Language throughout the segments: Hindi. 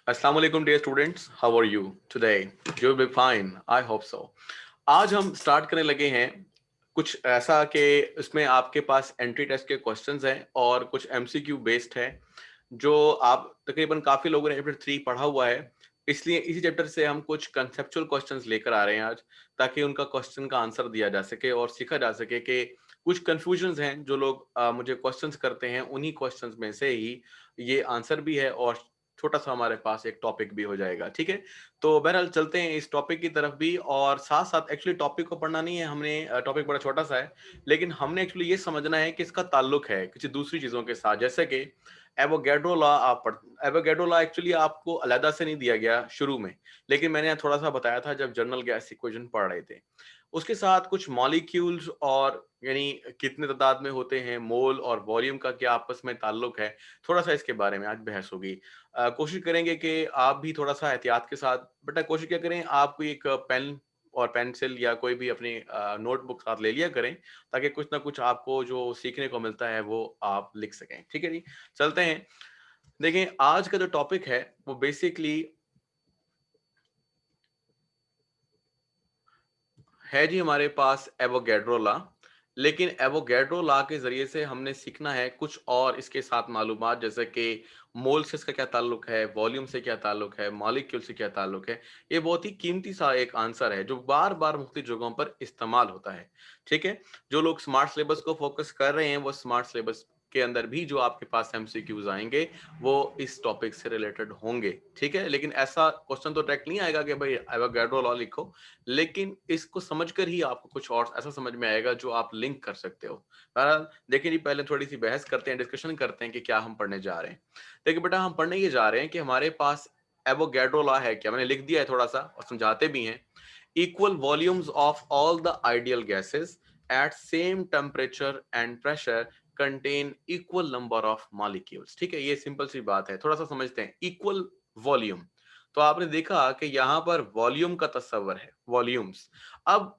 अस्सलाम वालेकुम dear students, how are you today? You will be fine, I hope so. आज हम स्टार्ट करने लगे हैं कुछ ऐसा कि इसमें आपके पास एंट्री टेस्ट के क्वेश्चंस हैं और कुछ एमसीक्यू बेस्ड है जो आप तकरीबन काफी लोगों ने चैप्टर 3 पढ़ा हुआ है। इसलिए इसी चैप्टर से हम कुछ कंसेप्चुअल क्वेश्चंस लेकर आ रहे हैं आज, ताकि उनका क्वेश्चन का आंसर दिया जा सके और सीखा जा सके कि कुछ कंफ्यूजन्स हैं जो लोग मुझे क्वेश्चंस करते हैं, उन्हीं क्वेश्चंस में से ही ये आंसर भी है और छोटा सा हमारे पास एक टॉपिक भी हो जाएगा। ठीक है, तो बहरहाल चलते हैं इस टॉपिक की तरफ भी। और साथ साथ एक्चुअली टॉपिक को पढ़ना नहीं है हमने, टॉपिक बड़ा छोटा सा है, लेकिन हमने एक्चुअली ये समझना है कि इसका ताल्लुक है किसी दूसरी चीजों के साथ। जैसे कि एवोगैड्रो लॉ आप पढ़, एवोगैड्रो लॉ एक्चुअली आपको अलग से नहीं दिया गया शुरू में, लेकिन मैंने थोड़ा सा बताया था जब जनरल गैस इक्वेशन पढ़ रहे थे। उसके साथ कुछ मॉलिक्यूल्स और यानी कितने तादाद में होते हैं, मोल और वॉल्यूम का क्या आपस में ताल्लुक है, थोड़ा सा इसके बारे में आज बहस होगी। कोशिश करेंगे कि आप भी थोड़ा सा एहतियात के साथ, बेटा कोशिश क्या करें, आप कोई एक पेन और पेंसिल या कोई भी अपनी नोटबुक साथ ले लिया करें, ताकि कुछ ना कुछ आपको जो सीखने को मिलता है वो आप लिख सकें। ठीक है जी, चलते हैं। देखें, आज का जो टॉपिक है वो बेसिकली है जी हमारे पास एवोगैड्रो लॉ। लेकिन एवोगैड्रो लॉ के जरिए से हमने सीखना है कुछ और इसके साथ मालूमात, जैसे कि मोल से इसका क्या ताल्लुक है, वॉल्यूम से क्या ताल्लुक है, मॉलिक्यूल से क्या ताल्लुक है। ये बहुत ही कीमती सा एक आंसर है जो बार बार मुख्तलिफ जगहों पर इस्तेमाल होता है। ठीक है, जो लोग स्मार्ट सिलेबस को फोकस कर रहे हैं वो स्मार्ट सिलेबस के अंदर भी जो आपके पास एमसीक्यूज आएंगे वो इस टॉपिक से रिलेटेड होंगे। ठीक है, लेकिन ऐसा क्वेश्चन तो डायरेक्ट नहीं आएगा कि भाई एवोगैड्रो लॉ लिखो, लेकिन इसको समझकर ही आपको कुछ और ऐसा समझ में आएगा जो आप लिंक कर सकते हो। बहरहाल देखिए जी, पहले थोड़ी सी बहस करते हैं, डिस्कशन करते हैं कि क्या हम पढ़ने जा रहे हैं। देखिए बेटा, हम पढ़ने ये जा रहे हैं कि हमारे पास एवोगैड्रो लॉ है क्या, मैंने लिख दिया है थोड़ा सा और समझाते भी हैं। Equal volumes of all the ideal gases at same temperature and pressure contain equal number of molecules. ठीक है, ये सिंपल सी बात है, थोड़ा सा समझते हैं। इक्वल वॉल्यूम, तो आपने देखा कि यहां पर वॉल्यूम का तस्वर है, वॉल्यूम्स। अब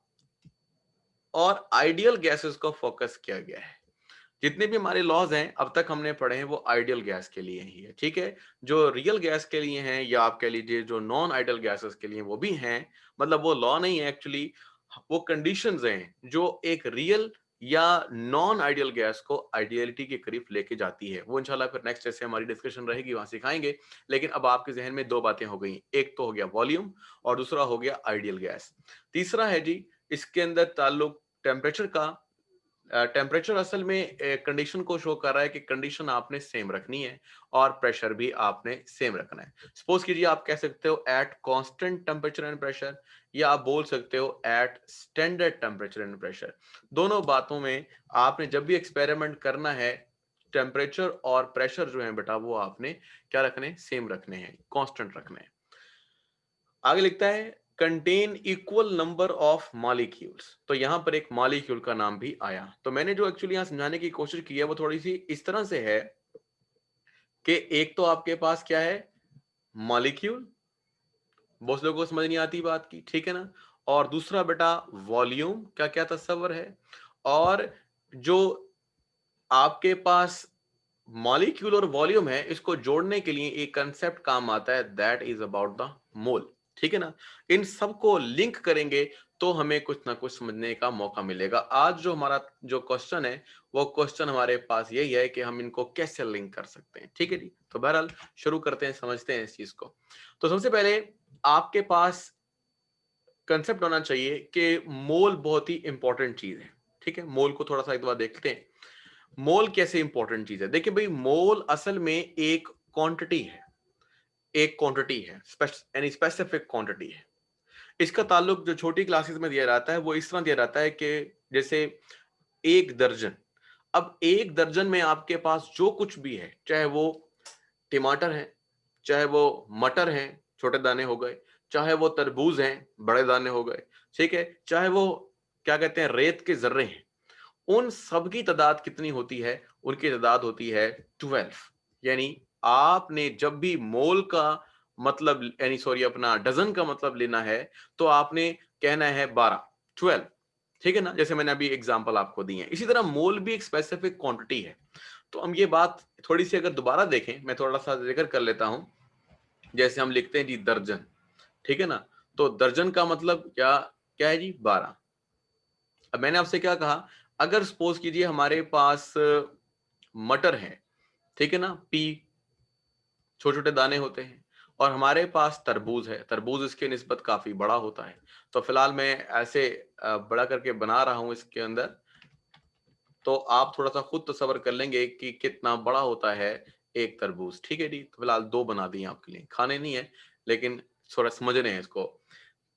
और आइडियल गैसेस को फोकस किया गया है। जितने भी हमारे लॉज हैं अब तक हमने पढ़े हैं वो आइडियल गैस के लिए ही है। ठीक है, जो रियल गैस के लिए हैं या आप कह लीजिए जो नॉन आइडियल गैसेस के लिए वो भी हैं, मतलब वो लॉ नहीं है एक्चुअली, वो कंडीशंस हैं जो एक रियल या नॉन आइडियल गैस को आइडियलिटी के करीब लेके जाती है। वो इंशाल्लाह फिर नेक्स्ट जैसे हमारी डिस्कशन रहेगी वहां सिखाएंगे। लेकिन अब आपके जहन में दो बातें हो गई, एक तो हो गया वॉल्यूम और दूसरा हो गया आइडियल गैस। तीसरा है जी इसके अंदर ताल्लुक टेम्परेचर का। टेम्परेचर असल में कंडीशन को शो कर रहा है कि कंडीशन आपने सेम रखनी है और प्रेशर भी आपने सेम रखना है। सपोज कीजिए आप कह सकते हो at constant temperature and pressure, या आप बोल सकते हो at standard temperature and pressure. दोनों बातों में आपने जब भी एक्सपेरिमेंट करना है, टेम्परेचर और प्रेशर जो है बेटा वो आपने क्या रखने, सेम रखने हैं, कांस्टेंट रखने हैं। आगे लिखता है contain equal number of molecules, तो यहां पर एक मॉलिक्यूल का नाम भी आया। तो मैंने जो एक्चुअली यहां समझाने की कोशिश की है वो थोड़ी सी इस तरह से है कि एक तो आपके पास क्या है, मॉलिक्यूल, बहुत लोगों को समझ नहीं आती बात की, ठीक है ना। और दूसरा बेटा वॉल्यूम का क्या तस्वर है, और जो आपके पास मॉलिक्यूल और वॉल्यूम है इसको जोड़ने के लिए एक कंसेप्ट काम आता है, that is about the mole. ठीक है ना, इन सबको लिंक करेंगे तो हमें कुछ ना कुछ समझने का मौका मिलेगा। आज जो हमारा जो क्वेश्चन है वो क्वेश्चन हमारे पास यही है कि हम इनको कैसे लिंक कर सकते हैं। ठीक है जी, तो बहरहाल शुरू करते हैं, समझते हैं इस चीज को। तो सबसे पहले आपके पास कंसेप्ट होना चाहिए कि मोल बहुत ही इंपॉर्टेंट चीज है। ठीक है, मोल को थोड़ा सा एक बार देखते हैं। मोल कैसे इंपॉर्टेंट चीज है, देखिए भाई, मोल असल में एक क्वांटिटी है, एक क्वांटिटी है, यानी स्पेसिफिक क्वांटिटी है। इसका ताल्लुक जो छोटी क्लासेस में दिया जाता है वो इस तरह दिया जाता है कि जैसे एक दर्जन। अब एक दर्जन में आपके पास जो कुछ भी है, चाहे वो टमाटर है, चाहे वो मटर हैं, छोटे दाने हो गए, चाहे वो तरबूज हैं, बड़े दाने हो गए, ठीक है, चाहे वो क्या कहते हैं रेत के जर्रे हैं, उन सब की तादाद कितनी होती है, उनकी तादाद होती है 12। यानी आपने जब भी मोल का मतलब यानी सॉरी अपना डजन का मतलब लेना है तो आपने कहना है 12, 12। ठीक है ना, जैसे मैंने अभी एग्जांपल आपको दी है। इसी तरह मोल भी एक स्पेसिफिक क्वांटिटी है। तो हम ये बात थोड़ी सी अगर दोबारा देखें, मैं थोड़ा सा जिक्र कर लेता हूं। जैसे हम लिखते हैं जी दर्जन, ठीक है ना, तो दर्जन का मतलब क्या क्या है जी 12। अब मैंने आपसे क्या कहा, अगर सपोज कीजिए हमारे पास मटर है, ठीक है ना, पी छोटे छोटे दाने होते हैं, और हमारे पास तरबूज है, तरबूज इसके निस्बत काफी बड़ा होता है। तो फिलहाल मैं ऐसे बड़ा करके बना रहा हूं इसके अंदर, तो आप थोड़ा सा खुद तसव्वुर कर लेंगे कि कितना बड़ा होता है एक तरबूज। ठीक है जी, तो फिलहाल 2 बना दिए आपके लिए, खाने नहीं है लेकिन थोड़ा समझने हैं इसको।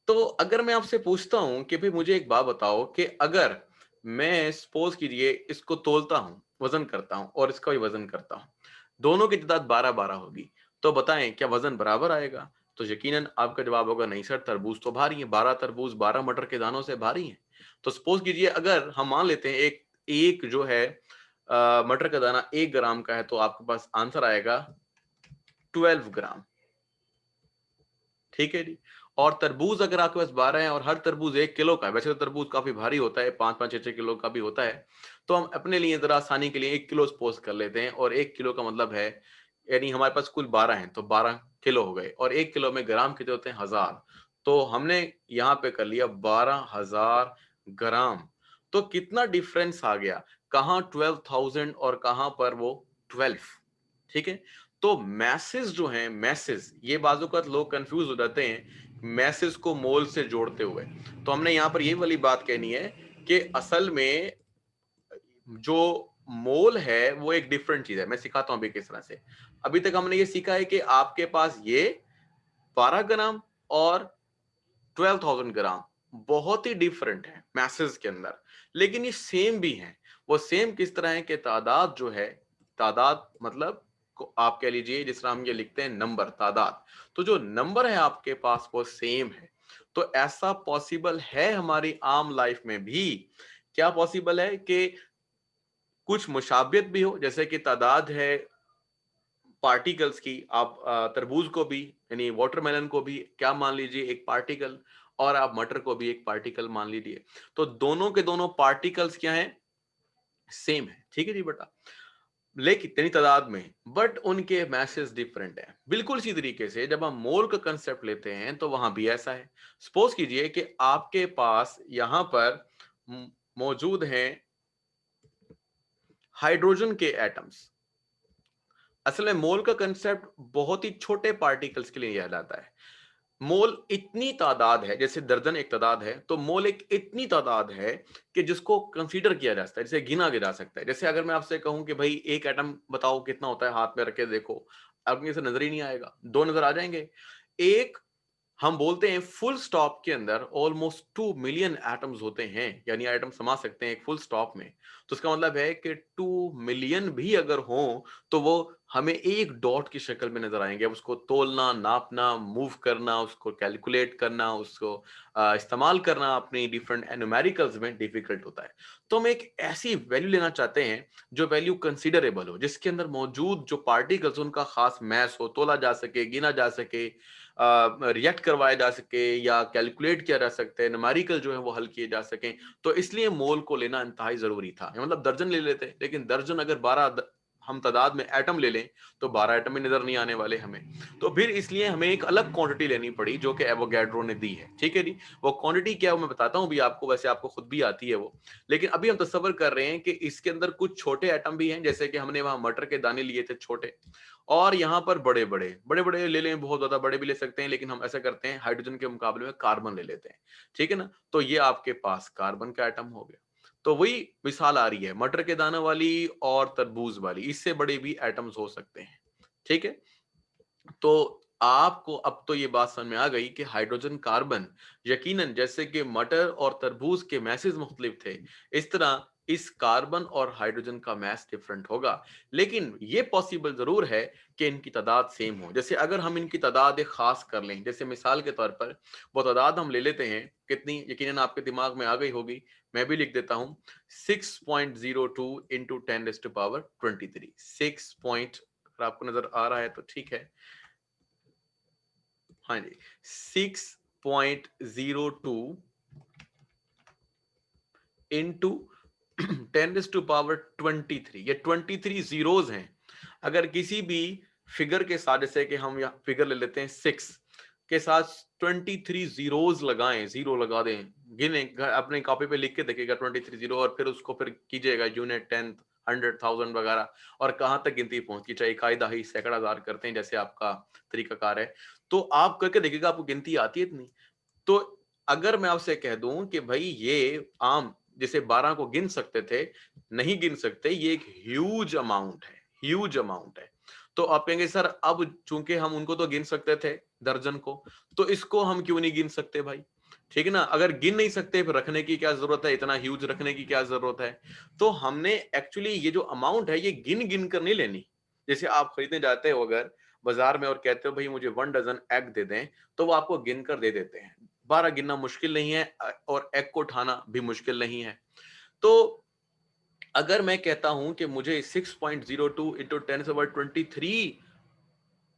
तो अगर मैं आपसे पूछता हूं कि भाई मुझे एक बात बताओ कि अगर मैं सपोज कीजिए इसको तोलता हूं, वजन करता हूं और इसका भी वजन करता हूं, दोनों की तादाद 12-12 होगी, तो बताएं क्या वजन बराबर आएगा? तो यकीनन आपका जवाब होगा नहीं सर, तरबूज तो भारी है, 12 तरबूज 12 मटर के दानों से भारी है। तो सपोज कीजिए अगर हम मान लेते हैं एक एक जो है मटर का दाना 1 ग्राम का है, तो आपके पास आंसर आएगा 12 ग्राम। ठीक है जी। और तरबूज अगर आपके पास 12 है और हर तरबूज 1 किलो का है, वैसे तो तरबूज काफी भारी होता है, 5-5 6-6 किलो का भी होता है, तो हम अपने लिए जरा आसानी के लिए 1 किलो सपोज कर लेते हैं, और 1 किलो का मतलब है, यानी हमारे पास कुल 12 हैं तो 12 किलो हो गए, और 1 किलो में ग्राम कितने होते हैं? 1000। तो हमने यहाँ पे कर लिया 12,000 ग्राम। तो कितना डिफरेंस आ गया, कहाँ 12,000 और कहाँ पर वो 12। ठीक है। तो मैसेज जो हैं, मैसेज, ये बाजू का लोग कंफ्यूज हो जाते हैं मैसेज को मोल से जोड़ते हुए। तो हमने यहां पर ये वाली बात कहनी है कि असल में जो मोल है वो एक डिफरेंट चीज है। मैं सिखाता हूं अभी किस तरह से। अभी तक हमने ये सीखा है कि आपके पास ये 12 ग्राम और 12,000 ग्राम बहुत ही डिफरेंट है मैसेज के अंदर, लेकिन ये सेम भी हैं। वो सेम किस तरह है कि तादाद जो है, तादाद मतलब को आप कह लीजिए जिस तरह हम ये लिखते हैं नंबर, तादाद, तो जो नंबर है आपके पास वो सेम है। तो ऐसा पॉसिबल है हमारी आम लाइफ में भी। क्या पॉसिबल है कि कुछ मुशाबियत भी हो, जैसे कि तादाद है पार्टिकल्स की, आप तरबूज को भी यानी वाटरमेलन को भी क्या मान लीजिए, एक पार्टिकल, और आप मटर को भी एक पार्टिकल मान लीजिए। तो दोनों के दोनों पार्टिकल्स क्या हैं? सेम है। ठीक है जी बेटा, लेकिन इतनी तादाद में, बट उनके मैसेज डिफरेंट है। बिल्कुल इसी तरीके से जब हम मोल का कंसेप्ट लेते हैं तो वहां भी ऐसा है। सपोज कीजिए कि आपके पास यहां पर मौजूद हैं हाइड्रोजन के एटम्स। असल में मोल का कंसेप्ट बहुत ही छोटे पार्टिकल्स के लिए याद आता है। मोल इतनी तादाद है, जैसे दर्जन एक तादाद है, तो मोल एक इतनी तादाद है कि जिसको कंसीडर किया जा सकता है, जिसे गिना जा सकता है। जैसे अगर मैं आपसे कहूं कि भाई एक एटम बताओ कितना होता है, हाथ में रख के देखो, आपको इसे नजर ही नहीं आएगा, 2 नजर आ जाएंगे। एक, हम बोलते हैं फुल स्टॉप के अंदर ऑलमोस्ट 2 मिलियन एटम्स होते हैं, यानी एटम समा सकते हैं एक फुल स्टॉप में। तो इसका मतलब है कि 2 मिलियन भी अगर हो तो वो हमें एक डॉट की शक्ल में नजर आएंगे। अब उसको तोलना, नापना, मूव करना, उसको कैलकुलेट करना, उसको इस्तेमाल करना अपनी डिफरेंट न्यूमेरिकल्स में डिफिकल्ट होता है। तो हम एक ऐसी वैल्यू लेना चाहते हैं जो वैल्यू कंसिडरेबल हो, जिसके अंदर मौजूद जो पार्टिकल्स उनका खास मैस हो, तोला जा सके, गिना जा सके, रिएक्ट करवाया जा सके, या कैलकुलेट किया जा सकते हैं, न्यूमेरिकल जो है वो हल किए जा सकें। तो इसलिए मोल को लेना इंतहाई जरूरी था। मतलब दर्जन ले लेते, लेकिन दर्जन अगर 12 हम तादाद में एटम ले लें तो 12 एटम ही नजर नहीं आने वाले हमें। तो फिर इसलिए हमें एक अलग क्वांटिटी लेनी पड़ी जो कि एवोगैड्रो ने दी है। ठीक है जी। वो क्वांटिटी क्या है वो मैं बताता हूं भी आपको, वैसे आपको खुद भी आती है वो, लेकिन अभी हम तस्वर कर रहे हैं कि इसके अंदर कुछ छोटे एटम भी हैं, जैसे कि हमने वहां मटर के दाने लिए थे छोटे, और यहाँ पर बड़े बड़े बड़े बड़े ले लें, बहुत ज्यादा बड़े भी ले सकते हैं, लेकिन हम ऐसा करते हैं हाइड्रोजन के मुकाबले में कार्बन ले लेते हैं। ठीक है ना, तो ये आपके पास कार्बन का एटम हो गया। तो वही मिसाल आ रही है मटर के दाना वाली और तरबूज वाली, इससे बड़े भी एटम्स हो सकते हैं। ठीक है। तो आपको अब तो ये बात समझ में आ गई कि हाइड्रोजन कार्बन, यकीनन जैसे कि मटर और तरबूज के मैसेज मुख्तलिफ थे, इस तरह इस कार्बन और हाइड्रोजन का मैस डिफरेंट होगा। लेकिन ये पॉसिबल जरूर है कि इनकी तादाद सेम हो। जैसे अगर हम इनकी तादाद एक खास कर लें, जैसे मिसाल के तौर पर वो तादाद हम ले लेते हैं, कितनी यकीनन आपके दिमाग में आ गई होगी, मैं भी लिख देता हूं, 6.02 इंटू 10⁻23। 6 पॉइंट, अगर आपको नजर आ रहा है तो ठीक है, हाँ जी, 6.02 इंटू 10⁻23। ये 23 जीरोज हैं। अगर किसी भी फिगर के साथ, जैसे कि हम यहाँ फिगर ले लेते हैं 6 के साथ 23 जीरोस लगाएं, जीरो लगा दें, गिने अपने कॉपी पे लिख के देखिएगा 23 जीरो, और फिर उसको फिर कीजिएगा यूनिट, टेंथ, 100,000 वगैरह, और कहाँ तक गिनती पहुंचती, चाहे इकाई, दहाई, सैकड़ा, हजार करते हैं जैसे आपका तरीकाकार है, तो आप करके देखिएगा आपको गिनती आती है इतनी। तो अगर मैं आपसे कह दूं कि भाई ये आम जैसे 12 को गिन सकते थे, नहीं गिन सकते, ये एक ह्यूज अमाउंट है, ह्यूज अमाउंट है। तो आप कहेंगे सर अब चूंकि हम उनको तो गिन सकते थे दर्जन को, तो इसको हम क्यों नहीं गिन सकते भाई? ठीक है ना, अगर गिन नहीं सकते फिर रखने की क्या जरूरत है, इतना ह्यूज रखने की क्या जरूरत है? तो हमने एक्चुअली ये जो अमाउंट है ये गिन गिन कर नहीं लेनी। जैसे आप खरीदने जाते हो अगर बाजार में और कहते हो भाई मुझे 1 डजन एग दे दें, तो वो आपको गिन कर दे देते हैं। 12 गिनना मुश्किल नहीं है, और एग को उठाना भी मुश्किल नहीं है। तो अगर मैं कहता हूं कि मुझे 6.02 इंटू 10⁻23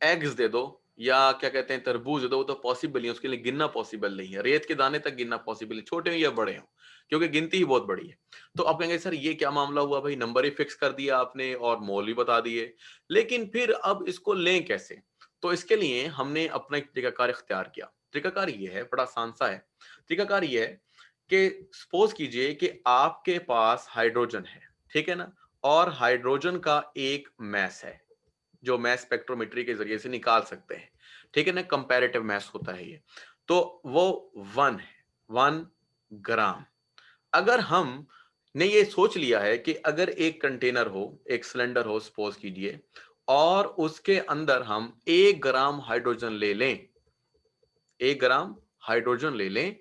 एग्स दे दो, या क्या कहते हैं तरबूज दे दो, वो तो पॉसिबल नहीं है, उसके लिए गिनना पॉसिबल नहीं है, रेत के दाने तक गिनना पॉसिबल है, छोटे हो या बड़े हो, क्योंकि गिनती ही बहुत बड़ी है। तो आप कहेंगे सर ये क्या मामला हुआ भाई, नंबर ही फिक्स कर दिया आपने और मोल भी बता दिए, लेकिन फिर अब इसको लें कैसे? तो इसके लिए हमने अपना एक तरीकाकार इख्तियार किया। तरीकाकार ये है, बड़ा आसान सा है। तरीकाकार ये है कि सपोज कीजिए कि आपके पास हाइड्रोजन है, ठीक है ना, और हाइड्रोजन का एक मैस है जो मैस स्पेक्ट्रोमेट्री के जरिए से निकाल सकते हैं, ठीक है ना, कंपैरेटिव मैस होता है ये। तो वो 1 है, 1 ग्राम। अगर हम ने ये सोच लिया है कि अगर एक कंटेनर हो, एक सिलेंडर हो सपोज कीजिए, और उसके अंदर हम 1 ग्राम हाइड्रोजन ले लें, 1 ग्राम हाइड्रोजन ले लें,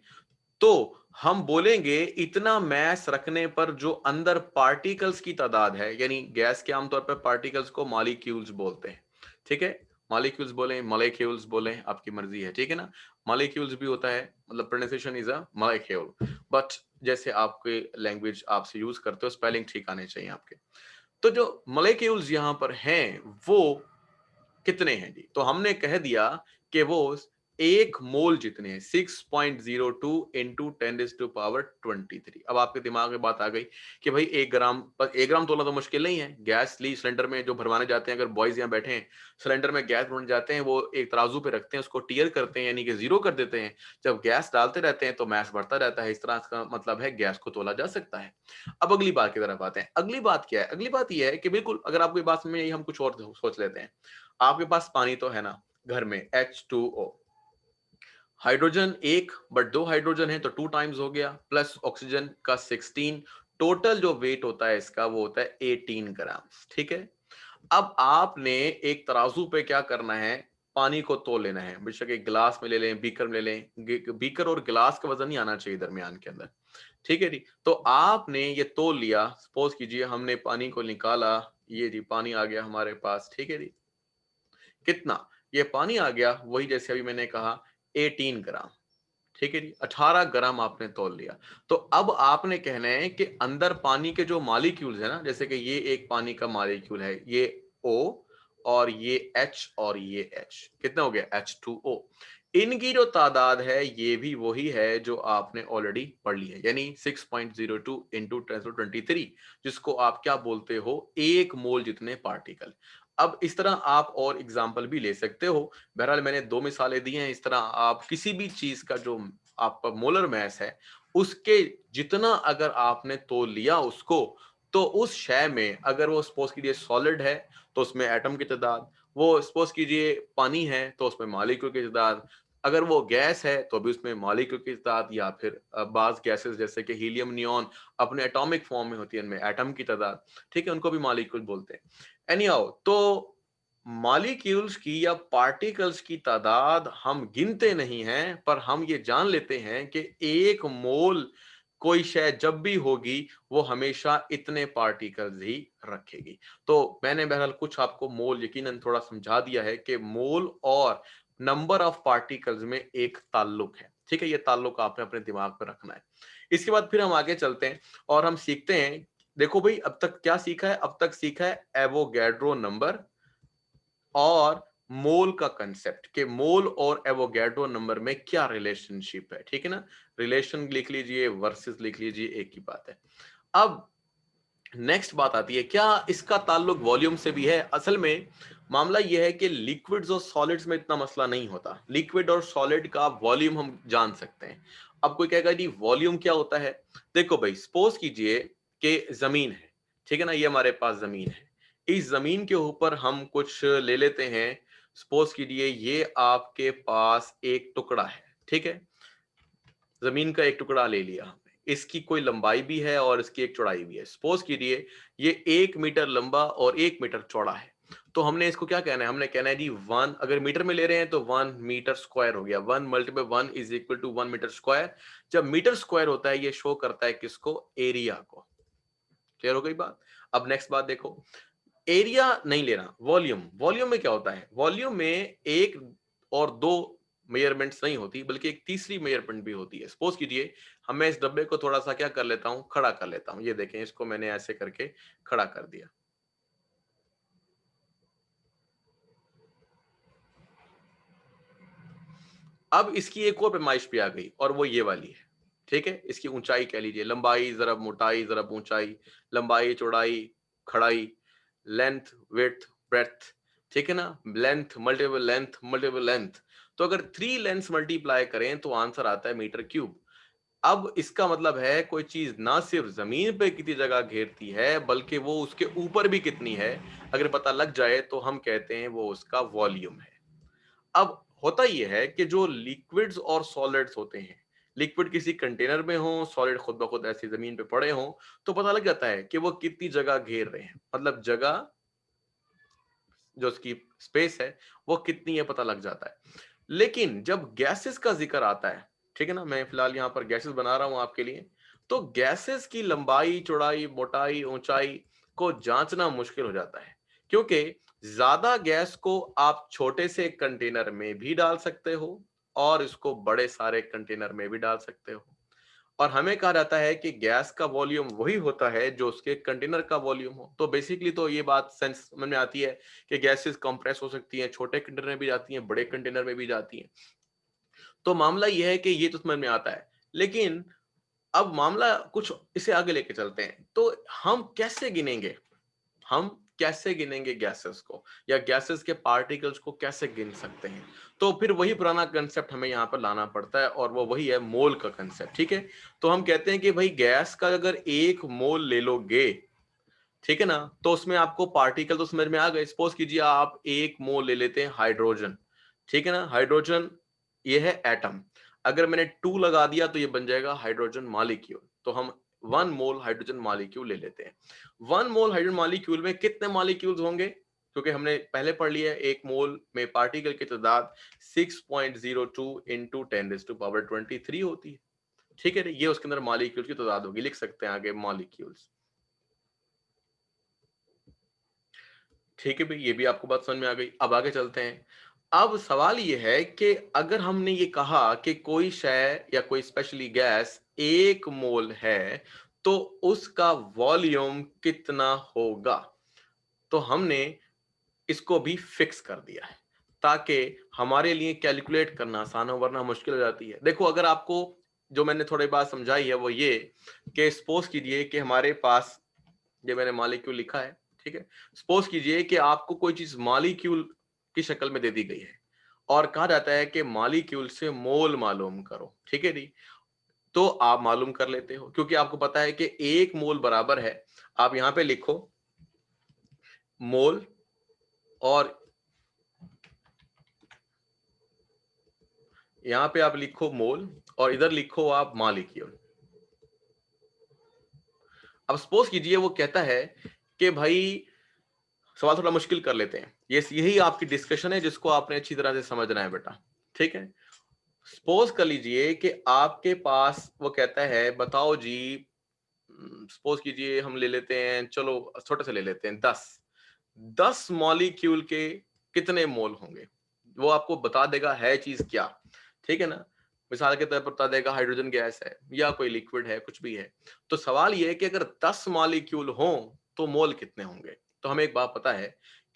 तो हम बोलेंगे इतना मैस रखने पर जो अंदर पार्टिकल्स की तादाद है, यानी गैस के आमतौर पर पार्टिकल्स को मॉलिक्यूल्स बोलते हैं, ठीक है, मॉलिक्यूल्स बोलें, मॉलिक्यूल्स बोलें, आपकी मर्जी है, ठीक है ना। मॉलिक्यूल्स भी होता है, मतलब pronunciation is a molecule, but जैसे आपके लैंग्वेज आपसे यूज करते हो स्पेलिंग ठीक आने चाहिए आपके। तो जो मॉलिक्यूल्स यहां पर हैं वो कितने हैं जी? तो हमने कह दिया कि वो 1 मोल जितने हैं, 6.02 इंटू 10⁻23। अब आपके दिमाग में बात आ गई कि भाई 1 ग्राम, पर 1 ग्राम तोलना तो मुश्किल नहीं है। गैस ली सिलेंडर में जो भरवाने जाते हैं, अगर बॉयज यहाँ बैठे हैं, सिलेंडर में गैस भरवाने जाते हैं, वो एक तराजू पे रखते हैं, उसको टीयर करते हैं, यानी कि जीरो कर देते हैं। जब गैस डालते रहते हैं तो मैस बढ़ता रहता है, इस तरह का मतलब है गैस को तोला जा सकता है। अब अगली बात की तरफ आते हैं। अगली बात क्या है? अगली बात यह है कि बिल्कुल अगर आपको ये बात समझ में आई, हम कुछ और सोच लेते हैं। आपके पास पानी तो है ना घर में, H2O, हाइड्रोजन एक बट 2 हाइड्रोजन है तो 2 टाइम्स हो गया, प्लस ऑक्सीजन का 16, टोटल जो वेट होता है इसका वो होता है 18 ग्राम, ठीक है। अब आपने एक तराजू पे क्या करना है, पानी को तोल लेना है, बेशक एक गिलास में ले लें, बीकर में ले लें, बीकर और गिलास का वजन नहीं आना चाहिए दरमियान के अंदर, ठीक है जी। तो आपने ये तोल लिया, सपोज कीजिए हमने पानी को निकाला, ये जी पानी आ गया हमारे पास, ठीक है जी। कितना ये पानी आ गया, वही जैसे अभी मैंने कहा 18 ग्राम, ठीक है जी। 18 ग्राम आपने तोल लिया। तो अब आपने कहना है कि अंदर पानी के जो मॉलिक्यूल्स है ना, जैसे कि ये एक पानी का मॉलिक्यूल है, ये O, और ये H, और ये H, कितना हो गया H2O। इनकी जो तादाद है ये भी वही है जो आपने ऑलरेडी पढ़ ली है, यानी 6.02 इंटू 10⁻23, जिसको आप क्या बोलते हो, 1 मोल जितने पार्टिकल। अब इस तरह आप और एग्जाम्पल भी ले सकते हो। बहरहाल मैंने 2 मिसालें दी हैं, इस तरह आप किसी भी चीज का जो आपका मोलर मैस है उसके जितना अगर आपने तोल लिया उसको, तो उस शय में अगर वो सपोज कीजिए सॉलिड है तो उसमें एटम की तादाद, वो सपोज कीजिए पानी है तो उसमें मॉलिक्यूल की तादाद, अगर वो गैस है तो भी उसमें मॉलिक्यूल की तादाद, या फिर बाज गैसेस जैसे कि हीलियम, नियॉन अपने एटॉमिक फॉर्म में होती है, इनमें एटम की तादाद, ठीक है, उनको भी मॉलिक्यूल बोलते हैं। एनीहाउ, तो मॉलिक्यूल्स की या पार्टिकल्स की तादाद हम गिनते नहीं हैं, पर हम ये जान लेते हैं कि 1 मोल कोई शय जब भी होगी वो हमेशा इतने पार्टिकल्स ही रखेगी। तो मैंने बहरहाल कुछ आपको मोल यकीनन थोड़ा समझा दिया है कि मोल और नंबर ऑफ पार्टिकल्स में एक ताल्लुक है, ठीक है, ये ताल्लुक आपने अपने दिमाग पर रखना है। इसके बाद फिर हम आगे चलते हैं और हम सीखते हैं। देखो भाई अब तक क्या सीखा है? अब तक सीखा है एवोगैड्रो नंबर और मोल का कंसेप्ट, कि मोल और एवोगैड्रो नंबर में क्या रिलेशनशिप है, ठीक है ना। रिलेशन लिख लीजिए, वर्सेस लिख लीजिए, एक ही बात है। अब नेक्स्ट बात आती है, क्या इसका ताल्लुक वॉल्यूम से भी है? असल में मामला यह है कि लिक्विड्स और सॉलिड्स में इतना मसला नहीं होता। लिक्विड और सॉलिड का वॉल्यूम हम जान सकते हैं। अब कोई कहेगा जी वॉल्यूम क्या होता है? देखो भाई, सपोज कीजिए कि जमीन है, ठीक है ना, ये हमारे पास जमीन है। इस जमीन के ऊपर हम कुछ ले लेते हैं। सपोज कीजिए ये आपके पास एक टुकड़ा है, ठीक है, जमीन का एक टुकड़ा ले लिया हमने, इसकी कोई लंबाई भी है और इसकी एक चौड़ाई भी है। सपोज कीजिए ये 1 मीटर लंबा और 1 मीटर चौड़ा है। तो हमने इसको क्या कहना है? हमने कहना है जी वन, अगर मीटर में ले रहे हैं तो 1 मीटर स्क्वायर हो गया। 1 × 1 = 1 मीटर स्क्वायर। जब मीटर स्क्वायर होता है ये शो करता है किसको? एरिया को। क्लियर हो गई बात? अब नेक्स्ट बात देखो, एरिया नहीं लेना, वॉल्यूम। वॉल्यूम में क्या होता है? वॉल्यूम में एक और दो मेजरमेंट्स नहीं होती, बल्कि एक तीसरी मेजरमेंट भी होती है। सपोज कीजिए हम, मैं इस डब्बे को थोड़ा सा क्या कर लेता हूं, खड़ा कर लेता हूं। ये देखें, इसको मैंने ऐसे करके खड़ा कर दिया। अब इसकी एक और पैमाइश भी आ गई और वो ये वाली है, ठीक है। इसकी ऊंचाई कह लीजिए, लंबाई ज़रब मोटाई ज़रब ऊंचाई, लंबाई चौड़ाई खड़ाई, लेंथ विड्थ ब्रेथ, ठीक है ना, लेंथ लेंथ। तो अगर 3 लेंथ मल्टीप्लाई करें तो आंसर आता है मीटर क्यूब। अब इसका मतलब है कोई चीज ना सिर्फ जमीन पे कितनी जगह घेरती है, बल्कि वो उसके ऊपर भी कितनी है, अगर पता लग जाए तो हम कहते हैं वो उसका वॉल्यूम है। अब होता यह है कि जो लिक्विड्स और सॉलिड्स होते हैं, लिक्विड किसी कंटेनर में हो, सॉलिड खुद ब खुद ऐसी जमीन पे पड़े हो, तो पता लग जाता है कि वो कितनी जगह घेर रहे हैं। मतलब जगह, जो उसकी स्पेस है वो कितनी है, पता लग जाता है। लेकिन जब गैसेस का जिक्र आता है, ठीक है ना, मैं फिलहाल यहां पर गैसेस बना रहा हूं आपके लिए, तो गैसेस की लंबाई चौड़ाई मोटाई ऊंचाई को जांचना मुश्किल हो जाता है, क्योंकि ज्यादा गैस को आप छोटे से कंटेनर में भी डाल सकते हो और इसको बड़े सारे कंटेनर में भी डाल सकते हो। और हमें कहा जाता है कि गैस का वॉल्यूम वही होता है जो उसके कंटेनर का वॉल्यूम हो। तो बेसिकली तो ये बात सेंस समझ में आती है कि गैसेस कंप्रेस हो सकती हैं, छोटे कंटेनर में भी जाती हैं, बड़े कंटेनर में भी जाती हैं। तो मामला यह है कि ये तो समझ में आता है। लेकिन अब मामला कुछ इसे आगे लेके चलते हैं, तो हम कैसे गिनेंगे? हम कैसे गिनेंगे गैसेस को, या गैसेस के पार्टिकल्स को कैसे गिन सकते हैं? तो फिर वही पुराना कंसेप्ट हमें यहाँ पर लाना पड़ता है, और वो वही है मोल का कंसेप्ट, ठीक है। तो हम कहते हैं कि भाई गैस का अगर 1 मोल ले लोगे, ठीक है ना, तो उसमें आपको पार्टिकल तो समझ में आ गए। सपोज कीजिए आप 1 मोल ले लेते हैं हाइड्रोजन, ठीक है ना, हाइड्रोजन ये है एटम। अगर मैंने 2 लगा दिया तो ये बन जाएगा हाइड्रोजन मॉलिक्यूल। तो हम 1 मोल हाइड्रोजन मॉलिक्यूल ले लेते हैं। 1 मोल हाइड्रोजन मॉलिक्यूल में कितने मॉलिक्यूल्स होंगे? क्योंकि हमने पहले पढ़ लिया है 1 मोल में पार्टिकल की तादाद 6.02 इंटू 10⁻23 होती है, ठीक है। ये उसके अंदर मॉलिक्यूल्स की तादाद होगी। लिख सकते हैं आगे मॉलिक्यूल्स, ठीक है भाई, ये भी आपको बात समझ में आ गई। अब आगे चलते हैं। अब सवाल ये है कि अगर हमने ये कहा कि कोई शय या कोई स्पेशली गैस 1 मोल है, तो उसका वॉल्यूम कितना होगा? तो हमने इसको भी फिक्स कर दिया है ताकि हमारे लिए कैलकुलेट करना आसान हो, वरना मुश्किल हो जाती है। देखो, अगर आपको जो मैंने थोड़ी बात समझाई है वो ये कि सपोज कीजिए कि हमारे पास, ये मैंने मॉलिक्यूल लिखा है, ठीक है। सपोज कीजिए कि आपको कोई चीज मॉलिक्यूल की शक्ल में दे दी गई है और कहा जाता है कि मॉलिक्यूल से मोल मालूम करो, ठीक है जी। तो आप मालूम कर लेते हो, क्योंकि आपको पता है कि 1 मोल बराबर है, आप यहां पे लिखो मोल, और यहां पे आप लिखो मोल, और इधर लिखो आप मॉलिक्यूल। अब सपोज कीजिए वो कहता है कि भाई, सवाल थोड़ा मुश्किल कर लेते हैं, ये यही आपकी डिस्कशन है जिसको आपने अच्छी तरह से समझना है बेटा, ठीक है। सपोज कर लीजिए कि आपके पास वो कहता है बताओ जी, सपोज कीजिए हम ले लेते हैं, चलो छोटे से ले लेते हैं, 10 मॉलिक्यूल के कितने मोल होंगे, वो आपको बता देगा है चीज क्या, ठीक है ना। मिसाल के तौर पर बता देगा हाइड्रोजन गैस है या कोई लिक्विड है, कुछ भी है। तो सवाल ये है कि अगर 10 मॉलिक्यूल हो तो मोल कितने होंगे? तो हमें एक बात पता है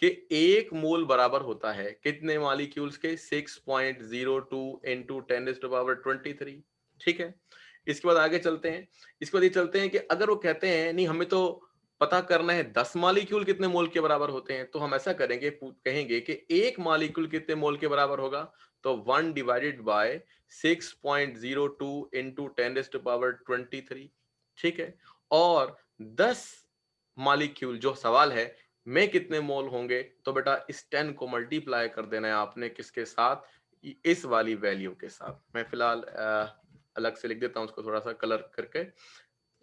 कि 1 मोल बराबर होता है कितने मॉलिक्यूल्स के? 6.02 इंटू 10⁻23, ठीक है। इसके बाद आगे चलते हैं। इसके बाद ये चलते हैं कि अगर वो कहते हैं नहीं, हमें तो पता करना है 10 मॉलिक्यूल कितने मोल के बराबर होते हैं, तो हम ऐसा करेंगे, कहेंगे कि एक मॉलिक्यूल कितने मोल के बराबर होगा, तो 1 डिवाइडेड बाय 6.02 इंटू 10⁻23, ठीक है। और 10 मॉलिक्यूल जो सवाल है में कितने मोल होंगे, तो बेटा इस 10 को मल्टीप्लाई कर देना है आपने किसके साथ, इस वाली वैल्यू के साथ। मैं फिलहाल अलग से लिख देता हूं उसको थोड़ा सा कलर करके।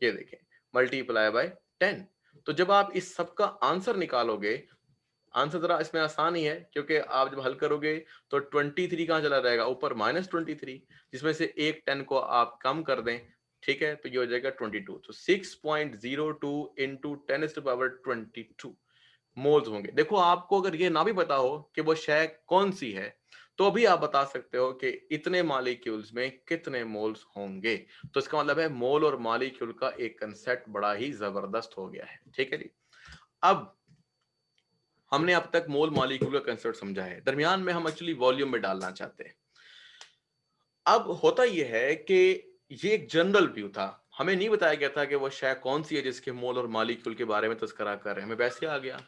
ये देखें, मल्टीप्लाई बाय 10। तो जब आप इस सब का आंसर निकालोगे, आंसर जरा इसमें आसान ही है, क्योंकि आप जब हल करोगे तो 23 कहां चला जाएगा, ऊपर -23, जिसमें से एक 10 को आप कम कर दें, ठीक है, तो ये हो जाएगा 22। तो 6.02 इंटू 10⁻22 मोल्स होंगे। देखो, आपको अगर ये ना भी पता हो कि वो शय कौन सी है, तो भी आप बता सकते हो कि इतने मॉलिक्यूल्स में कितने मोल्स होंगे। तो इसका मतलब है मोल और मॉलिक्यूल का एक कंसेप्ट बड़ा ही जबरदस्त हो गया है, ठीक है जी। अब हमने अब तक मोल मॉलिक्यूल का कंसेप्ट समझा है, दरमियान में हम एक्चुअली वॉल्यूम में डालना चाहते हैं। अब होता यह है कि ये एक जनरल व्यू था, हमें नहीं बताया गया था कि वो शय कौन सी है जिसके मोल और मॉलिक्यूल के बारे में तस्करा कर रहे हैं, हमें वैसे आ गया।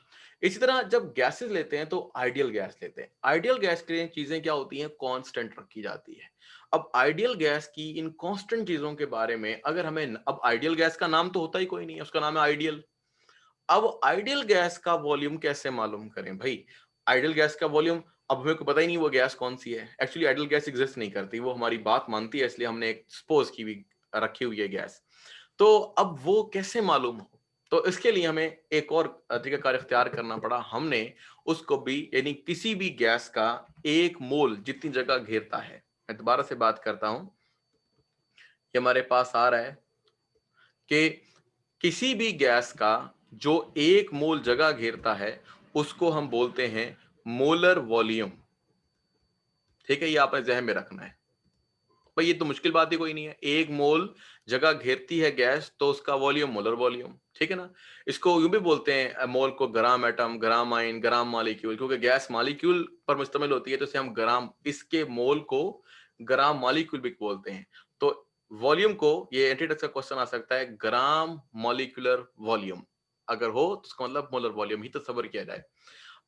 इसी तरह जब गैसेस लेते हैं तो आइडियल गैस लेते हैं। आइडियल गैस के लिए चीजें क्या होती हैं, कांस्टेंट रखी जाती है। अब आइडियल गैस की इन कांस्टेंट चीजों के बारे में अगर हमें, अब आइडियल गैस का नाम तो होता ही कोई नहीं है, उसका नाम है आइडियल। अब आइडियल गैस का वॉल्यूम कैसे मालूम करें भाई, आइडियल गैस का वॉल्यूम, अब हमें को पता ही नहीं वो गैस कौन सी है। एक्चुअली आइडियल गैस एग्जिस्ट नहीं करती, वो हमारी बात मानती है, इसलिए हमने एक सपोज की हुई रखी हुई है गैस। तो अब वो कैसे मालूम हो, तो इसके लिए हमें एक और तरीकाकार इख्तियार करना पड़ा। हमने उसको भी, यानी किसी भी गैस का एक मोल जितनी जगह घेरता है, मैं दोबारा से बात करता हूं, ये हमारे पास आ रहा है कि किसी भी गैस का जो एक मोल जगह घेरता है उसको हम बोलते हैं मोलर वॉल्यूम, ठीक है। ये आपने जहन में रखना है भाई, ये तो मुश्किल बात ही कोई नहीं है। एक मोल जगह घेरती है गैस तो उसका वॉल्यूम मोलर वॉल्यूम, ठीक है ना। इसको यूं भी बोलते हैं मोल को ग्राम एटम, ग्राम आइन, ग्राम मॉलिक्यूल, क्योंकि गैस मॉलिक्यूल पर मुश्तमिल होती है, तो इसे हम ग्राम, इसके मोल को ग्राम मॉलिक्यूल भी बोलते हैं। तो वॉल्यूम को, ये एंट्री का क्वेश्चन आ सकता है, ग्राम मॉलिक्यूलर वॉल्यूम अगर हो तो उसका मतलब मोलर वॉल्यूम ही तस्वर किया जाए।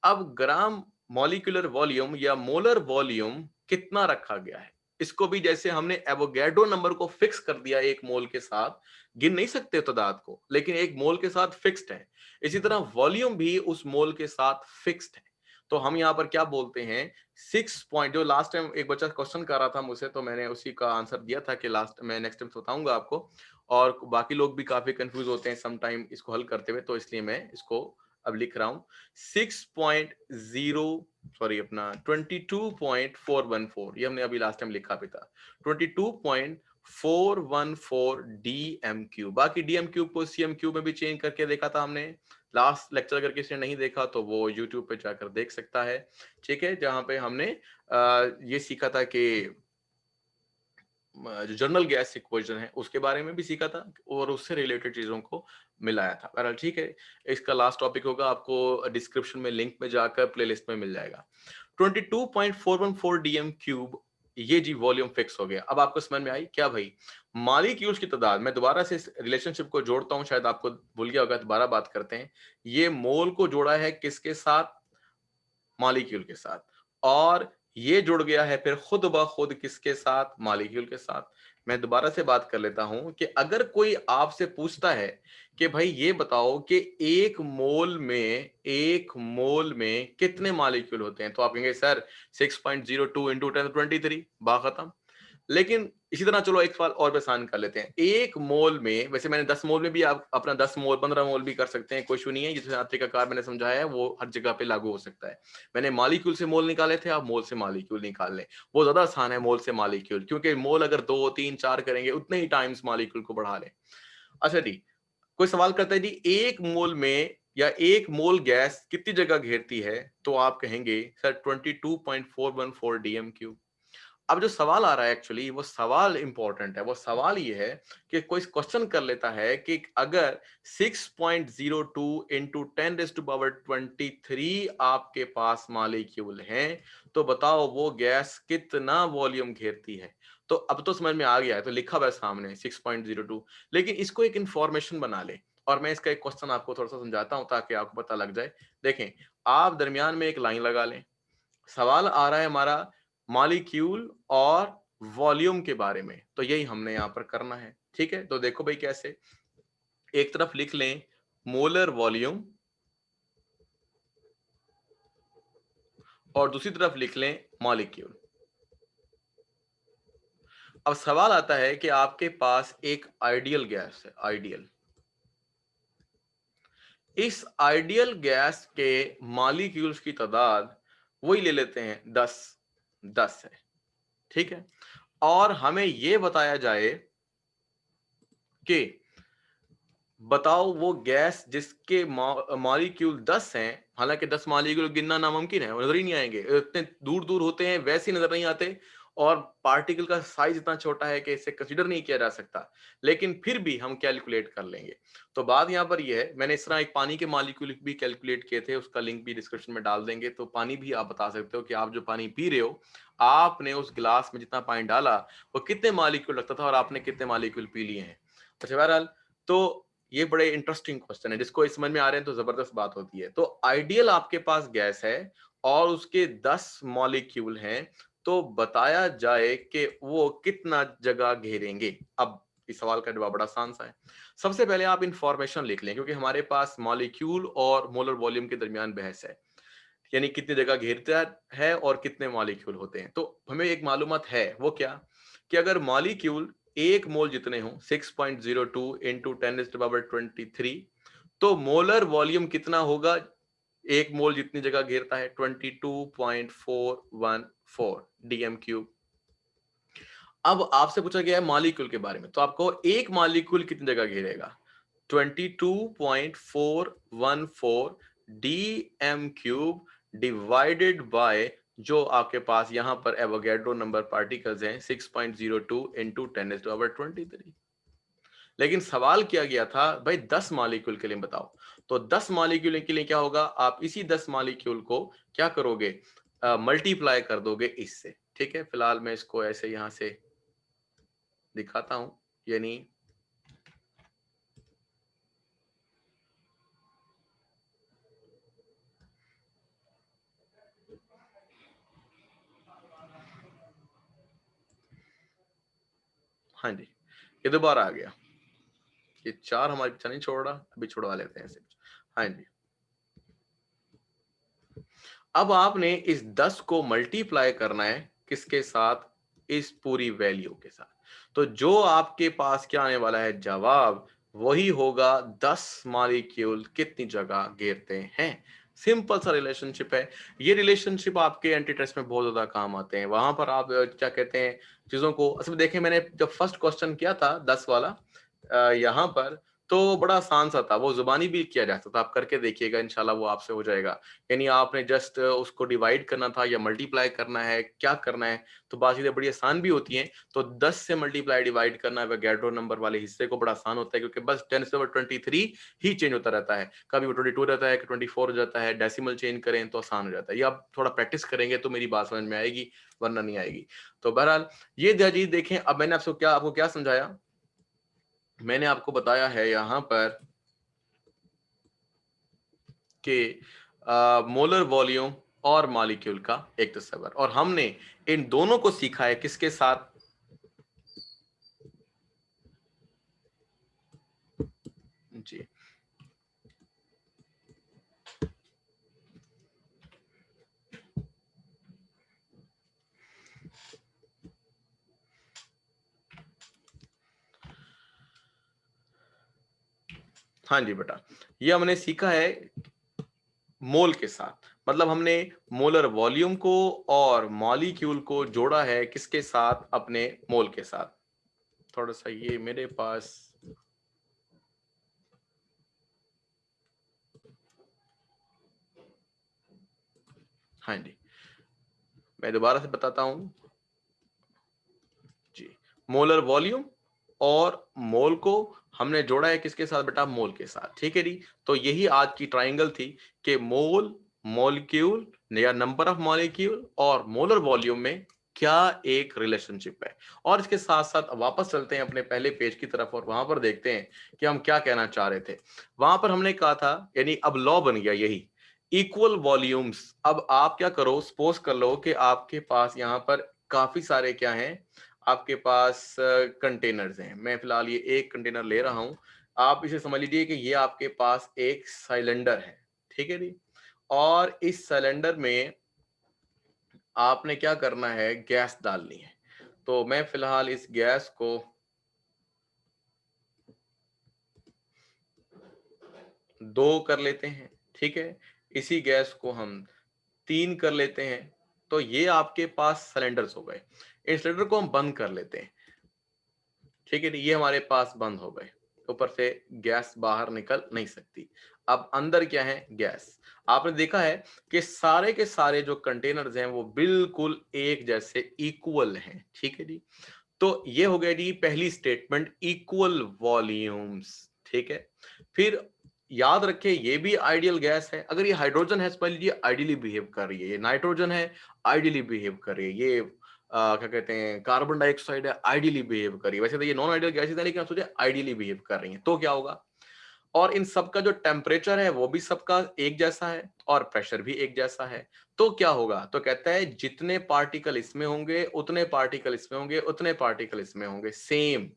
अब ग्राम मॉलिक्यूलर वॉल्यूम या मोलर वॉल्यूम कितना रखा गया है, इसको भी जैसे हमने एवोगैड्रो नंबर को फिक्स कर दिया एक मोल के साथ, गिन नहीं सकते तादाद को, लेकिन एक मोल के साथ फिक्स्ड है, इसी तरह वॉल्यूम भी उस मोल के साथ फिक्स्ड है। तो हम यहाँ पर क्या बोलते हैं, 6 पॉइंट, जो लास्ट टाइम एक बच्चा क्वेश्चन कर रहा था मुझसे, तो मैंने उसी का आंसर दिया था कि लास्ट, मैं नेक्स्ट टाइम बताऊंगा आपको। और बाकी लोग भी काफी कंफ्यूज होते हैं सम टाइम इसको हल करते हुए, तो इसलिए मैं इसको अब लिख रहा हूं 6.0, सॉरी अपना 22.414, ये हमने अभी लास्ट टाइम लिखा भी था, 22.414 डीएम क्यूब। बाकी डीएम क्यूब को सीएम क्यूब में भी चेंज करके देखा था हमने लास्ट लेक्चर, अगर किसी ने नहीं देखा तो वो यूट्यूब पे जाकर देख सकता है, ठीक है, जहां पे हमने ये सीखा था कि जो जनरल गैस इक्वेशन है उसके बारे में भी सीखा था और उससे रिलेटेड चीजों को मिलाया था। बहरहाल ठीक है, इसका लास्ट टॉपिक होगा, आपको डिस्क्रिप्शन में लिंक में जाकर प्लेलिस्ट में मिल जाएगा। 22.414 डीएम क्यूब, ये जी वॉल्यूम फिक्स हो गया। अब आपको समझ में आई क्या भाई, मॉलिक्यूल्स की तादाद, मैं दोबारा से इस रिलेशनशिप को जोड़ता हूं, शायद आपको भूल गया होगा, दोबारा बात करते हैं। ये मोल को जोड़ा है किसके साथ, मॉलिक्यूल के साथ, और ये जुड़ गया है फिर खुद ब खुद किसके साथ, मॉलिक्यूल के साथ। मैं दोबारा से बात कर लेता हूं कि अगर कोई आपसे पूछता है कि भाई ये बताओ कि एक मोल में कितने मॉलिक्यूल होते हैं, तो आप कहेंगे सर 6.02 इंटू 10⁻23, बा खत्म। लेकिन इसी तरह चलो एक सवाल और भी आसान कर लेते हैं, एक मोल में, वैसे मैंने 10 मोल में भी आप अपना 10 मोल 15 मोल भी कर सकते हैं, कोई इशू नहीं है, जिस तरीकाकार मैंने समझाया है वो हर जगह पे लागू हो सकता है। मैंने मॉलिक्यूल से मोल निकाले थे, आप मोल से मॉलिक्यूल निकाल लें, वो ज्यादा आसान है मोल से मॉलिक्यूल, क्योंकि मोल अगर 2 3 4 करेंगे उतने ही टाइम्स मॉलिक्यूल को बढ़ा लें। अच्छा जी, कोई सवाल करता है जी एक मोल में या एक मोल गैस कितनी जगह घेरती है, तो आप कहेंगे सर 22.414 डीएम क्यूब। अब जो सवाल आ रहा है एक्चुअली वो सवाल इंपॉर्टेंट है, वो सवाल ये है कि कोई क्वेश्चन कर लेता है कि अगर 6.02 इंटू 10⁻23 आपके पास मॉलिक्यूल हैं, तो बताओ वो गैस कितना वॉल्यूम घेरती है। तो अब तो समझ में आ गया है, तो लिखा हुआ है सामने 6.02, लेकिन इसको एक इंफॉर्मेशन बना ले। और मैं इसका एक क्वेश्चन आपको थोड़ा सा समझाता हूं ताकि आपको पता लग जाए। देखें, आप दरमियान में एक लाइन लगा लें, सवाल आ रहा है हमारा मॉलिक्यूल और वॉल्यूम के बारे में, तो यही हमने यहां पर करना है। ठीक है, तो देखो भाई कैसे, एक तरफ लिख लें मोलर वॉल्यूम और दूसरी तरफ लिख लें मॉलिक्यूल। अब सवाल आता है कि आपके पास एक आइडियल गैस है, आइडियल, इस आइडियल गैस के मॉलिक्यूल्स की तादाद वही ले लेते हैं 10, 10 है। ठीक है, और हमें यह बताया जाए कि बताओ वो गैस जिसके मॉलिक्यूल 10 हैं, हालांकि 10 मॉलिक्यूल गिनना नामुमकिन है, वो नजर ही नहीं आएंगे, इतने दूर दूर होते हैं, वैसे ही नजर नहीं आते, और पार्टिकल का साइज इतना छोटा है कि इसे कंसीडर नहीं किया जा सकता, लेकिन फिर भी हम कैलकुलेट कर लेंगे। तो बात यहां पर यह है, मैंने इस तरह एक पानी के मॉलिक्यूल भी कैलकुलेट किए थे, उसका लिंक भी डिस्क्रिप्शन में डाल देंगे, तो पानी भी आप बता सकते हो कि आप जो पानी पी रहे हो, आपने उस गिलास में जितना पानी डाला वो कितने मॉलिक्यूल रखता था और आपने कितने मॉलिक्यूल पी लिए हैं। अच्छा, बहरहाल, तो ये बड़े इंटरेस्टिंग क्वेश्चन है, जिसको इस समझ में आ रहे हैं तो जबरदस्त बात होती है। तो आइडियल आपके पास गैस है और उसके 10 मॉलिक्यूल हैं, तो बताया जाए कि वो कितना जगह घेरेंगे। अब इस सवाल का जवाब बड़ा आसान सा है। सबसे पहले आप इंफॉर्मेशन लिख लें, क्योंकि हमारे पास मॉलिक्यूल और मोलर वॉल्यूम के दरमियान बहस है, यानी कितनी जगह घेरता है और कितने मॉलिक्यूल होते हैं। तो हमें एक मालूमात है, वो क्या, कि अगर मॉलिक्यूल एक मोल जितने हों, 6.02 इंटू 10⁻23, तो मोलर वॉल्यूम कितना होगा, एक मोल जितनी जगह घेरता है 22.414 डीएम क्यूब। अब आपसे पूछा गया है मॉलिक्यूल के बारे में, तो आपको एक मॉलिक्यूल कितनी जगह घेरेगा, 22.414 डीएम क्यूब डिवाइडेड बाय जो आपके पास यहां पर एवोगैड्रो नंबर पार्टिकल्स हैं 6.02 इंटू 10⁻23। लेकिन सवाल किया गया था भाई 10 मॉलिक्यूल के लिए बताओ, तो 10 मॉलिक्यूल के लिए क्या होगा, आप इसी 10 मॉलिक्यूल को क्या करोगे, मल्टीप्लाई कर दोगे इससे। ठीक है, फिलहाल मैं इसको ऐसे यहां से दिखाता हूं, यानी हाँ जी, ये दोबारा आ गया, ये 4 हमारे पीछा नहीं छोड़ रहा, अभी छुड़वा लेते हैं इसे। हाँ जी, अब आपने इस 10 को मल्टीप्लाई करना है किसके साथ, इस पूरी वैल्यू के साथ। तो जो आपके पास क्या आने वाला है जवाब, वही होगा 10 मॉलिक्यूल कितनी जगह घेरते हैं। सिंपल सा रिलेशनशिप है। ये रिलेशनशिप आपके एंटी टेस्ट में बहुत ज्यादा काम आते हैं, वहां पर आप क्या कहते हैं चीजों को असल में देखें। मैंने जब फर्स्ट क्वेश्चन किया था 10 वाला यहाँ पर, तो बड़ा आसान सा था, वो जुबानी भी किया जा सकता था, आप करके देखिएगा, इंशाल्लाह वो आपसे हो जाएगा। यानी आपने जस्ट उसको डिवाइड करना था या मल्टीप्लाई करना है, क्या करना है, तो बात चीजें बड़ी आसान भी होती हैं। तो 10 से मल्टीप्लाई डिवाइड करना एवोगैड्रो नंबर वाले हिस्से को बड़ा आसान होता है, क्योंकि बस 10⁻23 ही चेंज होता रहता है, कभी वो 22 रहता है, 24 हो जाता है, डेसिमल चेंज करें तो आसान हो जाता है। ये आप थोड़ा प्रैक्टिस करेंगे तो मेरी बात समझ में आएगी, वरना नहीं आएगी। तो बहरहाल ये चीज देखें, अब मैंने आपको क्या समझाया, मैंने आपको बताया है यहां पर कि मोलर वॉल्यूम और मॉलिक्यूल का एक तस्वर, और हमने इन दोनों को सीखा है किसके साथ, जी हाँ जी बेटा, ये हमने सीखा है मोल के साथ, मतलब हमने मोलर वॉल्यूम को और मॉलिक्यूल को जोड़ा है किसके साथ, अपने मोल के साथ। थोड़ा सा ये मेरे पास, हाँ जी, मैं दोबारा से बताता हूं जी, मोलर वॉल्यूम और मोल को हमने जोड़ा है किसके साथ बेटा, मोल के साथ। ठीक है जी, तो यही आज की ट्रायंगल थी कि मोल, मॉलिक्यूल या नंबर ऑफ मॉलिक्यूल और मोलर वॉल्यूम में क्या एक रिलेशनशिप है। और इसके साथ साथ वापस चलते हैं अपने पहले पेज की तरफ और वहां पर देखते हैं कि हम क्या कहना चाह रहे थे। वहां पर हमने कहा था, यानी अब लॉ बन गया यही, इक्वल वॉल्यूम्स। अब आप क्या करो, सपोज कर लो कि आपके पास यहाँ पर काफी सारे क्या हैं, आपके पास कंटेनर्स हैं। मैं फिलहाल ये एक कंटेनर ले रहा हूं। आप इसे समझ लीजिए कि ये आपके पास एक सिलेंडर है, ठीक है जी। और इस सिलेंडर में आपने क्या करना है, गैस डालनी है। तो मैं फिलहाल इस गैस को 2 कर लेते हैं, ठीक है। इसी गैस को हम 3 कर लेते हैं। तो ये आपके पास सिलेंडर्स हो गए। इस सिलेंडर को हम बंद कर लेते हैं, ठीक है। ये हमारे पास बंद हो गए, ऊपर से गैस बाहर निकल नहीं सकती। अब अंदर क्या है, गैस। आपने देखा है कि सारे के सारे जो कंटेनर्स हैं वो बिल्कुल एक जैसे इक्वल हैं, ठीक है जी। तो ये हो गया जी पहली स्टेटमेंट, इक्वल वॉल्यूम्स, ठीक है। फिर याद रखें ये भी आइडियल गैस है। अगर ये हाइड्रोजन है, समझ लीजिए आइडियली बिहेव कर रही है। ये नाइट्रोजन है, आइडियली बिहेव कर रही है। ये क्या कहते हैं, कार्बन डाइऑक्साइड है, आइडियली बिहेव कर रही है। वैसे तो ये नॉन आइडियल गैसेज है, लेकिन आप सोचिए आइडियली बिहेव कर रही है, तो क्या होगा। और इन सबका जो टेम्परेचर है वो भी सबका एक जैसा है और प्रेशर भी एक जैसा है। तो क्या होगा, तो कहता है जितने पार्टिकल इसमें होंगे उतने पार्टिकल इसमें होंगे, उतने पार्टिकल इसमें होंगे, सेम।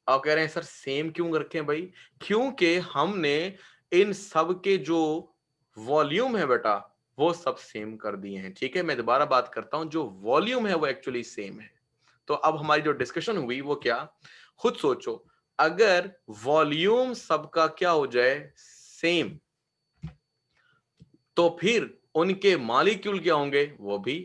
आप कह रहे हैं सर सेम क्यों रखें भाई, क्योंकि हमने इन सब के जो वॉल्यूम है बेटा वो सब सेम कर दिए हैं, ठीक है। मैं दोबारा बात करता हूं, जो वॉल्यूम है वो एक्चुअली सेम है। तो अब हमारी जो डिस्कशन हुई वो क्या, खुद सोचो। अगर वॉल्यूम सबका क्या हो जाए, सेम, तो फिर उनके मॉलिक्यूल क्या होंगे, वो भी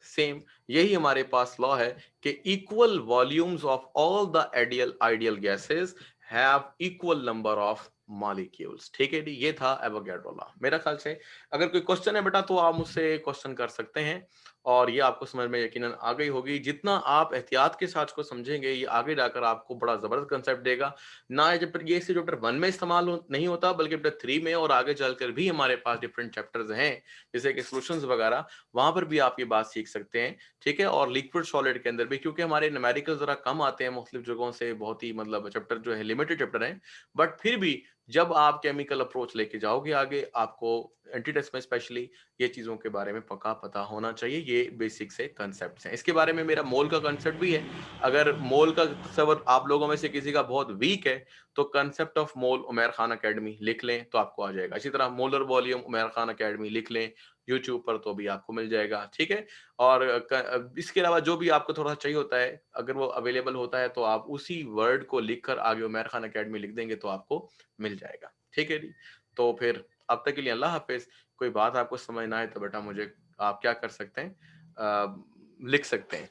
सेम। यही हमारे पास लॉ है कि equal volumes of all the ideal ideal gases have equal number of molecules, ठीक है जी। ये था एवोगैड्रो लॉ। मेरा ख्याल से अगर कोई क्वेश्चन है बेटा तो आप मुझसे क्वेश्चन कर सकते हैं, और ये आपको समझ में यकीनन आ गई होगी। जितना आप एहतियात के साथ को समझेंगे ये आगे जाकर आपको बड़ा जबरदस्त कंसेप्ट देगा। ना ये सिर्फ चैप्टर 1 में इस्तेमाल नहीं होता, बल्कि चैप्टर 3 में और आगे चलकर भी हमारे पास डिफरेंट चैप्टर्स हैं, जैसे कि सॉल्यूशंस वगैरह, वहां पर भी आप ये बात सीख सकते हैं, ठीक है। और लिक्विड सॉलिड के अंदर भी, क्योंकि हमारे न्यूमेरिकल जरा कम आते हैं मुख्तलिफ जगहों से, बहुत ही मतलब चैप्टर जो है लिमिटेड चैप्टर है, बट फिर भी जब आप केमिकल अप्रोच लेके जाओगे आगे, आपको एंटी टेस्ट में स्पेशली ये चीजों के बारे में पक्का पता होना चाहिए। ये बेसिक से कंसेप्ट हैं। इसके बारे में मेरा मोल का कंसेप्ट भी है। अगर मोल का तस्वर आप लोगों में से किसी का बहुत वीक है तो concept of mole Umair Khan academy लिख लें तो आपको आ जाएगा। इसी तरह molar volume Umair Khan academy लिख लें यूट्यूब पर तो भी आपको मिल जाएगा, ठीक है। और इसके अलावा जो भी आपको थोड़ा चाहिए होता है, अगर वो अवेलेबल होता है तो आप उसी वर्ड को लिखकर आगे उमैर खान अकेडमी लिख देंगे तो आपको मिल जाएगा, ठीक है जी। तो फिर अब तक के लिए अल्लाह हाफिज। कोई बात आपको समझ ना आए तो बेटा मुझे आप क्या कर सकते हैं, लिख सकते हैं।